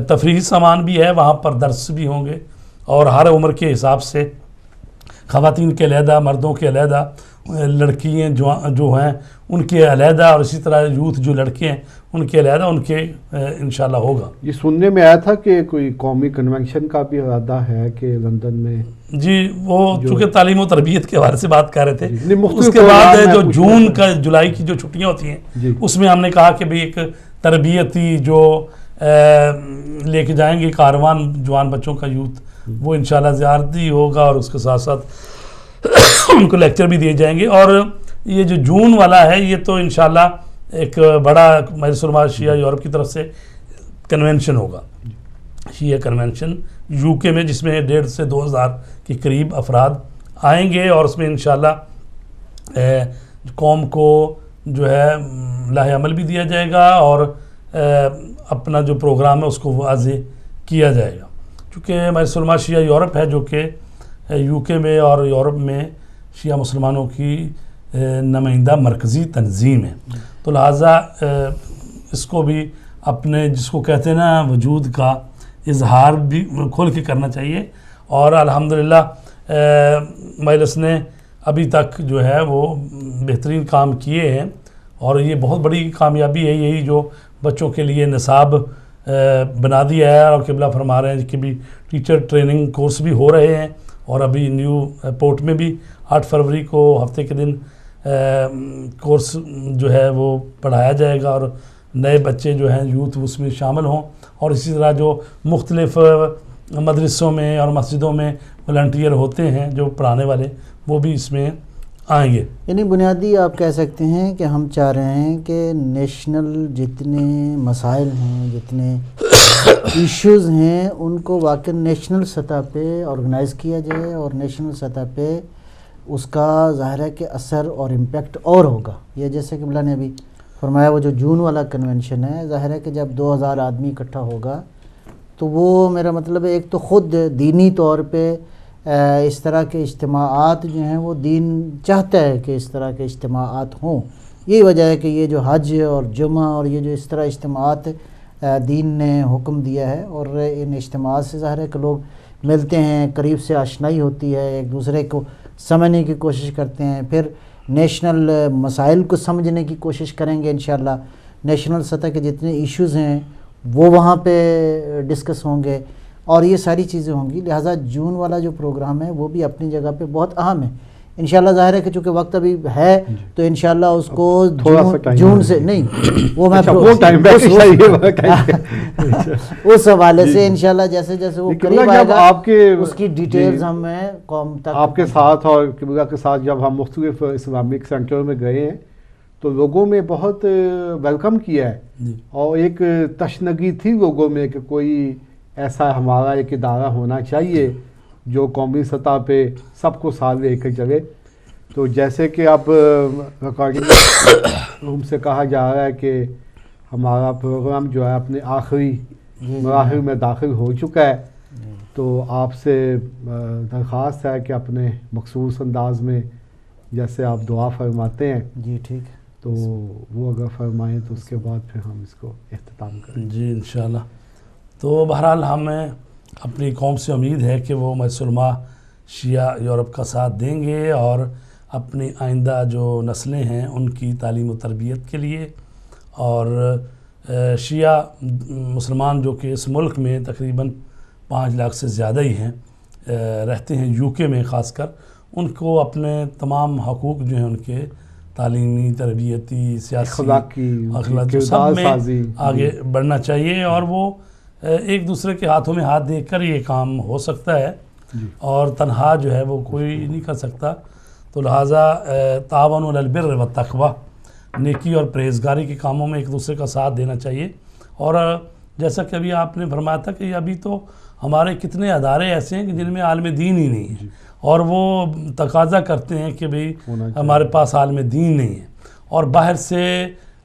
تفریحی سامان بھی ہے وہاں پر درس بھی ہوں گے، اور ہر عمر کے حساب سے خواتین کے علیحدہ، مردوں کے علیحدہ، لڑکیاں جو ہیں ان کے علیحدہ، اور اسی طرح یوتھ جو لڑکے ہیں ان کے علیحدہ ان کے انشاءاللہ ہوگا۔ یہ سننے میں آیا تھا کہ کوئی قومی کنونشن کا بھی ارادہ ہے کہ لندن میں؟ جی وہ چونکہ تعلیم و تربیت کے حوالے سے بات کر رہے تھے، مختلف اس کے بعد جو جون کا جولائی کی جو چھٹیاں ہوتی ہیں اس میں ہم نے کہا کہ بھئی ایک تربیتی جو لے کے جائیں گے کاروان جوان بچوں کا یوتھ، وہ انشاءاللہ زیارتی ہوگا، اور اس کے ساتھ ساتھ ان کو لیکچر بھی دیے جائیں گے۔ اور یہ جو جون والا ہے یہ تو انشاءاللہ ایک بڑا مجلس علماء شیعہ یورپ کی طرف سے کنونشن ہوگا، شیعہ کنونشن UK میں، جس میں 1,500 سے 2,000 کے قریب افراد آئیں گے، اور اس میں انشاءاللہ قوم کو جو ہے لاہ عمل بھی دیا جائے گا اور اپنا جو پروگرام ہے اس کو واضح کیا جائے گا۔ چونکہ مجلس علماء شیعہ یورپ ہے جو کہ UK میں اور یورپ میں شیعہ مسلمانوں کی نمائندہ مرکزی تنظیم ہے، تو لہٰذا اس کو بھی اپنے جس کو کہتے ہیں نا وجود کا اظہار بھی کھول کے کرنا چاہیے۔ اور الحمدللہ مجلس نے ابھی تک جو ہے وہ بہترین کام کیے ہیں، اور یہ بہت بڑی کامیابی ہے یہی جو بچوں کے لیے نصاب بنا دیا ہے، اور قبلہ فرما رہے ہیں کہ بھی ٹیچر ٹریننگ کورس بھی ہو رہے ہیں، اور ابھی نیو پورٹ میں بھی 8 فروری کو ہفتے کے دن کورس جو ہے وہ پڑھایا جائے گا، اور نئے بچے جو ہیں یوتھ اس میں شامل ہوں، اور اسی طرح جو مختلف مدرسوں میں اور مسجدوں میں والنٹیئر ہوتے ہیں جو پڑھانے والے وہ بھی اس میں آئیں گے۔ یعنی بنیادی آپ کہہ سکتے ہیں کہ ہم چاہ رہے ہیں کہ نیشنل جتنے مسائل ہیں، جتنے ایشوز ہیں، ان کو واقعی نیشنل سطح پہ آرگنائز کیا جائے، اور نیشنل سطح پہ اس کا ظاہر ہے کہ اثر اور امپیکٹ اور ہوگا۔ یہ جیسے کہ قبلہ نے ابھی فرمایا وہ جو جون والا کنونشن ہے، ظاہر ہے کہ جب 2,000 آدمی اکٹھا ہوگا تو وہ میرا مطلب ہے ایک تو خود دینی طور پہ اس طرح کے اجتماعات جو ہیں وہ دین چاہتا ہے کہ اس طرح کے اجتماعات ہوں. یہی وجہ ہے کہ یہ جو حج اور جمعہ اور یہ جو اس طرح اجتماعات دین نے حکم دیا ہے، اور ان اجتماعات سے ظاہر ہے کہ لوگ ملتے ہیں، قریب سے آشنائی ہوتی ہے، ایک دوسرے کو سمجھنے کی کوشش کرتے ہیں، پھر نیشنل مسائل کو سمجھنے کی کوشش کریں گے انشاءاللہ. نیشنل سطح کے جتنے ایشوز ہیں وہ وہاں پہ ڈسکس ہوں گے اور یہ ساری چیزیں ہوں گی. لہٰذا جون والا جو پروگرام ہے وہ بھی اپنی جگہ پہ بہت اہم ہے. انشاءاللہ ظاہر ہے کہ چونکہ وقت ابھی ہے تو انشاءاللہ اس کو جون سے نہیں وہ میں اس حوالے سے انشاءاللہ جیسے جیسے وہ قریب آئے گا اس کی ڈیٹیلز ہم قوم تک آپ کے ساتھ اور قبلہ کے ساتھ جب ہم مختلف اسلامک سینٹر میں گئے ہیں تو لوگوں میں بہت ویلکم کیا ہے اور ایک تشنگی تھی لوگوں میں کہ کوئی ایسا ہمارا ایک ادارہ ہونا چاہیے جو قومی سطح پہ سب کو ساتھ لے کر چلے. تو جیسے کہ اب ریکارڈنگ روم سے کہا جا رہا ہے کہ ہمارا پروگرام جو ہے اپنے آخری مراحل میں داخل ہو چکا ہے، تو آپ سے درخواست ہے کہ اپنے مخصوص انداز میں جیسے آپ دعا فرماتے ہیں جی ٹھیک ہے تو وہ اگر فرمائیں تو اس کے بعد پھر ہم اس کو اختتام کریں. جی انشاءاللہ. تو بہرحال ہمیں اپنی قوم سے امید ہے کہ وہ مسلمہ شیعہ یورپ کا ساتھ دیں گے اور اپنی آئندہ جو نسلیں ہیں ان کی تعلیم و تربیت کے لیے، اور شیعہ مسلمان جو کہ اس ملک میں تقریباً 5 لاکھ سے زیادہ ہی ہیں، رہتے ہیں یو کے میں خاص کر، ان کو اپنے تمام حقوق جو ہیں ان کے تعلیمی، تربیتی، سیاسی، اخلاقی سب میں آگے بڑھنا چاہیے، اور وہ ایک دوسرے کے ہاتھوں میں ہاتھ دے کر یہ کام ہو سکتا ہے اور تنہا جو ہے وہ کوئی نہیں کر سکتا. تو لہٰذا تعاونوا علی البر والتقوی، نیکی اور پرہیزگاری کے کاموں میں ایک دوسرے کا ساتھ دینا چاہیے. اور جیسا کہ ابھی آپ نے فرمایا تھا کہ ابھی تو ہمارے کتنے ادارے ایسے ہیں کہ جن میں عالم دین ہی نہیں ہے، اور وہ تقاضا کرتے ہیں کہ بھئی ہمارے پاس عالم دین نہیں ہے، اور باہر سے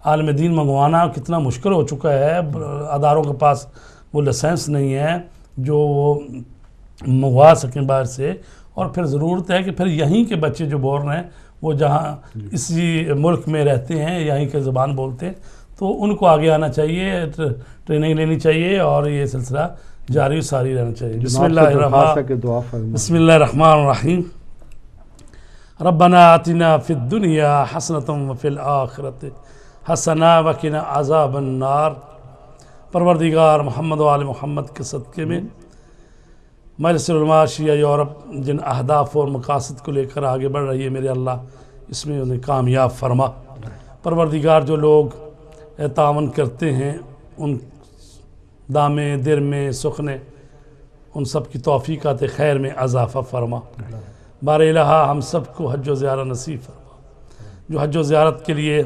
عالم دین منگوانا کتنا مشکل ہو چکا ہے. اداروں کے پاس وہ لائسنس نہیں ہے جو وہ منگوا سکیں باہر سے، اور پھر ضرورت ہے کہ پھر یہیں کے بچے جو بول رہے ہیں وہ جہاں اسی ملک میں رہتے ہیں، یہیں کے زبان بولتے ہیں، تو ان کو آگے آنا چاہیے، ٹریننگ لینی چاہیے، اور یہ سلسلہ جاری و ساری رہنا چاہیے. بسم اللہ الرحمن الرحیم. ربنا آتنا فی الدنیا حسنۃ وفی الآخرۃ حسنہ وقنا عذاب النار. پروردگار محمد و آل محمد کے صدقے میں مجلس علماء شیعہ یورپ جن اہداف اور مقاصد کو لے کر آگے بڑھ رہی ہے، میرے اللہ اس میں انہیں کامیاب فرما. پروردگار جو لوگ تعاون کرتے ہیں ان دامے در میں سخنے ان سب کی توفیقات خیر میں اضافہ فرما. بار الہ ہم سب کو حج و زیارت نصیب فرما. جو حج و زیارت کے لیے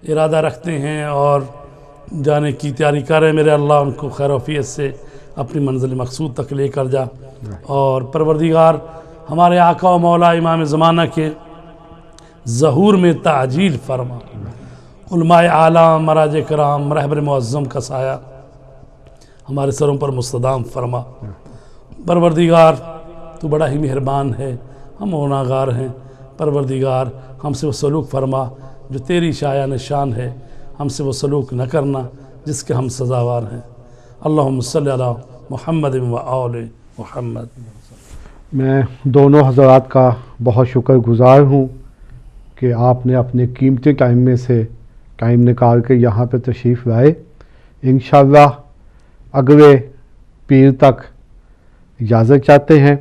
ارادہ رکھتے ہیں اور جانے کی تیاری کر رہے ہیں، میرے اللہ ان کو خیر و عافیت سے اپنی منزل مقصود تک لے کر جا. اور پروردگار ہمارے آقا و مولا امام زمانہ کے ظہور میں تعجیل فرما. علماء اعلام، مراج کرام، رہبر معظم کا سایہ ہمارے سروں پر مستدام فرما. پروردگار تو بڑا ہی مہربان ہے، ہم گناہگار ہیں. پروردگار ہم سے وہ سلوک فرما جو تیری شایان شان ہے، ہم سے وہ سلوک نہ کرنا جس کے ہم سزاوار ہیں. اللہم صلی علی محمد و آل محمد. میں دونوں حضرات کا بہت شکر گزار ہوں کہ آپ نے اپنے قیمتی ٹائم میں سے ٹائم نکال کے یہاں پہ تشریف لائے. انشاءاللہ اگلے پیر تک اجازت چاہتے ہیں.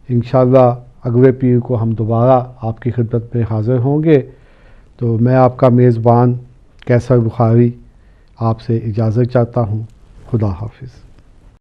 انشاءاللہ اگلے پیر کو ہم دوبارہ آپ کی خدمت میں حاضر ہوں گے. تو میں آپ کا میزبان قیصر بخاری آپ سے اجازت چاہتا ہوں. خدا حافظ.